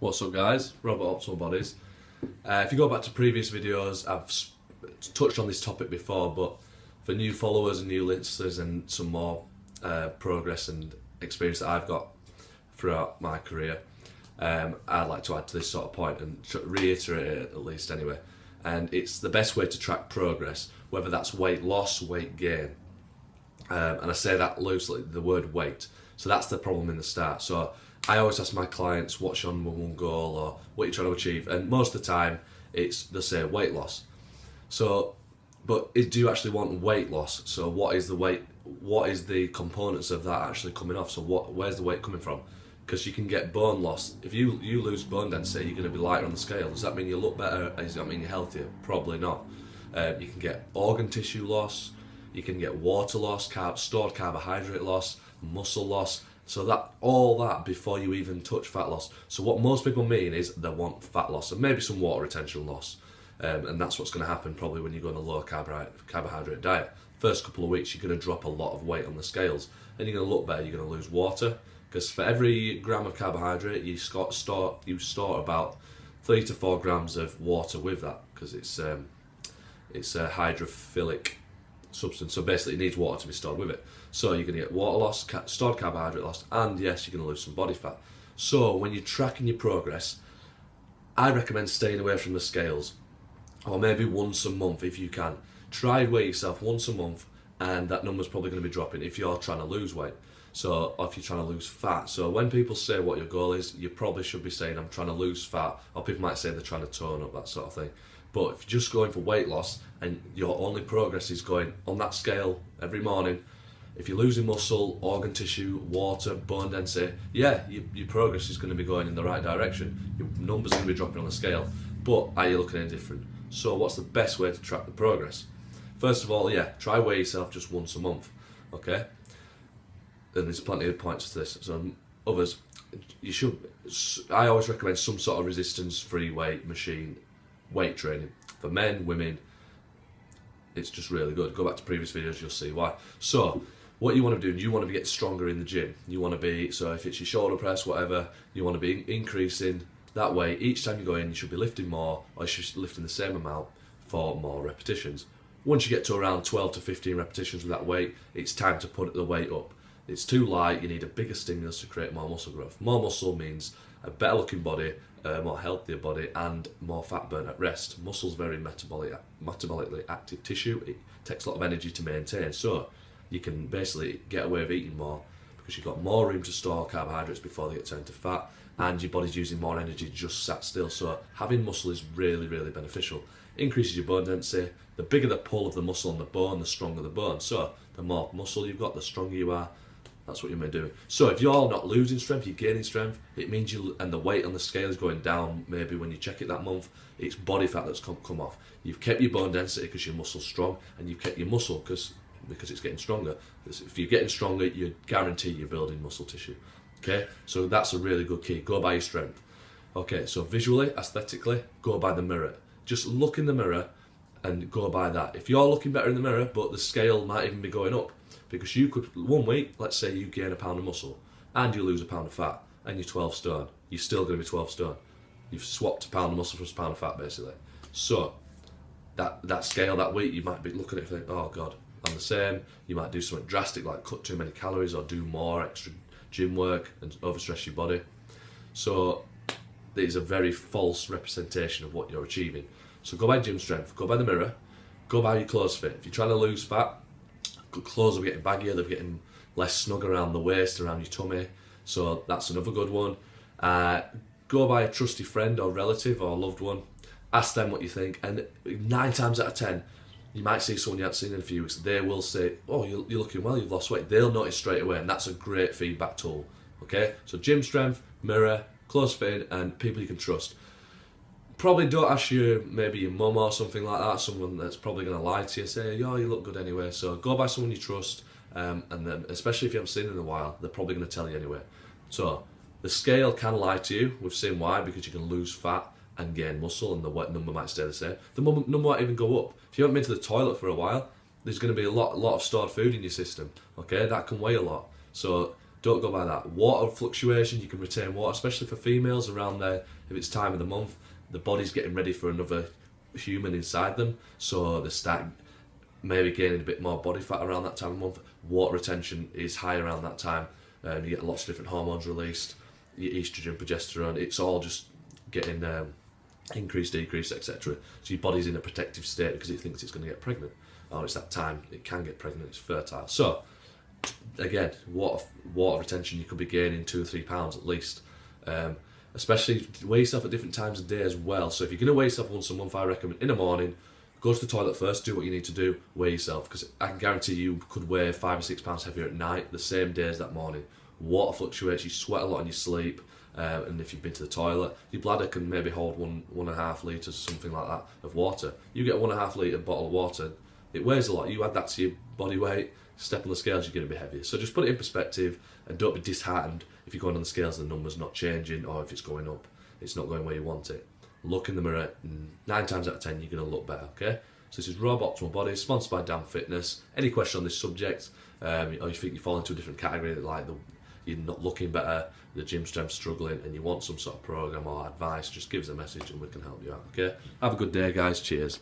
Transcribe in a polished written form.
What's up guys, Robert Optimal Bodies. If you go back to previous videos, I've touched on this topic before, but for new followers and new listeners and some more progress and experience that I've got throughout my career, I'd like to add to this sort of point and reiterate it at least anyway. And it's the best way to track progress, whether that's weight loss, weight gain. And I say that loosely, the word weight. So that's the problem in the start. So I always ask my clients, what's your number one goal or what you're trying to achieve? And most of the time, they'll say weight loss. So, but do you actually want weight loss? So what is the weight? What is the components of that actually coming off? So where's the weight coming from? Because you can get bone loss. If you lose bone density, you're going to be lighter on the scale. Does that mean you look better? Does that mean you're healthier? Probably not. You can get organ tissue loss. You can get water loss, stored carbohydrate loss, muscle loss. So all that before you even touch fat loss. So what most people mean is they want fat loss and maybe some water retention loss. And that's what's going to happen probably when you go on a low carbohydrate diet. First couple of weeks you're going to drop a lot of weight on the scales and you're going to look better, you're going to lose water. Because for every gram of carbohydrate you store about 3 to 4 grams of water with that, because it's a hydrophilic substance, so basically it needs water to be stored with it. So you're going to get water loss, stored carbohydrate loss, and yes, you're going to lose some body fat. So when you're tracking your progress, I recommend staying away from the scales, or maybe once a month if you can. Try weigh yourself once a month, and that number's probably going to be dropping if you're trying to lose weight. So, or if you're trying to lose fat. So when people say what your goal is, you probably should be saying, I'm trying to lose fat, or people might say they're trying to tone up, that sort of thing. But if you're just going for weight loss and your only progress is going on that scale every morning, if you're losing muscle, organ tissue, water, bone density, yeah, your progress is going to be going in the right direction. Your numbers are going to be dropping on the scale, but are you looking any different? So what's the best way to track the progress? First of all, yeah, try weigh yourself just once a month, okay? And there's plenty of points to this. So others, I always recommend some sort of resistance-free weight machine, weight training. For men, women, it's just really good. Go back to previous videos, you'll see why. So what you want to do, you want to be getting stronger in the gym. You want to be, so if it's your shoulder press, whatever, you want to be increasing that way. Each time you go in, you should be lifting more, or you should be lifting the same amount for more repetitions. Once you get to around 12 to 15 repetitions with that weight, it's time to put the weight up. It's too light, you need a bigger stimulus to create more muscle growth. More muscle means a better looking body, a more healthier body, and more fat burn at rest. Muscle's very metabolically active tissue. It takes a lot of energy to maintain. So you can basically get away with eating more because you've got more room to store carbohydrates before they get turned to fat, and your body's using more energy just sat still. So having muscle is really, really beneficial. Increases your bone density. The bigger the pull of the muscle on the bone, the stronger the bone. So the more muscle you've got, the stronger you are. That's what you may do. So if you're not losing strength, you're gaining strength, it means and the weight on the scale is going down. Maybe when you check it that month, it's body fat that's come off. You've kept your bone density because your muscle's strong, and you've kept your muscle because it's getting stronger. If you're getting stronger, you guarantee you're building muscle tissue. Okay, so that's a really good key. Go by your strength. Okay, so visually, aesthetically, go by the mirror. Just look in the mirror and go by that. If you're looking better in the mirror, but the scale might even be going up, because you could, 1 week, let's say you gain a pound of muscle and you lose a pound of fat and you're 12 stone, you're still going to be 12 stone. You've swapped a pound of muscle for a pound of fat basically. So that scale that week, you might be looking at it and think, oh God, I'm the same. You might do something drastic like cut too many calories or do more extra gym work and overstress your body. So it is a very false representation of what you're achieving. So go by gym strength, go by the mirror, go by your clothes fit. If you're trying to lose fat, clothes are getting baggier, they're getting less snug around the waist, around your tummy, so that's another good one. Go by a trusty friend or relative or loved one, ask them what you think, and 9 times out of 10 you might see someone you haven't seen in a few weeks, they will say, oh, you're looking well, you've lost weight. They'll notice straight away, and that's a great feedback tool. Okay, so gym strength, mirror, clothes fitting, and people you can trust. Probably don't ask maybe your mum or something like that, someone that's probably going to lie to you and say, yo, you look good anyway. So go by someone you trust, and then especially if you haven't seen it in a while, they're probably going to tell you anyway. So the scale can lie to you. We've seen why, because you can lose fat and gain muscle, and the weight number might stay the same. The number might even go up. If you haven't been to the toilet for a while, there's going to be a lot of stored food in your system. Okay, that can weigh a lot. So Don't go by that. Water fluctuation, you can retain water, especially for females around there. If it's time of the month, the body's getting ready for another human inside them, so they start maybe gaining a bit more body fat around that time of month. Water retention is high around that time. You get lots of different hormones released, your estrogen, progesterone, it's all just getting increased, decreased, etc. So your body's in a protective state because it thinks it's going to get pregnant, or it's that time it can get pregnant, it's fertile. So again, water retention, you could be gaining 2 or 3 pounds at least. Especially weigh yourself at different times of day as well. So if you're going to weigh yourself once a month, I recommend in the morning, go to the toilet first, do what you need to do, weigh yourself, because I can guarantee you could weigh 5 or 6 pounds heavier at night the same day as that morning. Water fluctuates, you sweat a lot in your sleep, and if you've been to the toilet, your bladder can maybe hold 1.5 litres, something like that, of water. You get a 1.5 litre bottle of water, it weighs a lot. You add that to your body weight, step on the scales, you're going to be heavier. So just put it in perspective and don't be disheartened if you're going on the scales and the number's not changing, or if it's going up, it's not going where you want it. Look in the mirror, 9 times out of 10 you're going to look better, okay? So this is Rob Optimal Body, sponsored by Damn Fitness. Any question on this subject, or you think you fall into a different category, like you're not looking better, the gym strength's struggling, and you want some sort of program or advice, just give us a message and we can help you out, okay? Have a good day, guys. Cheers.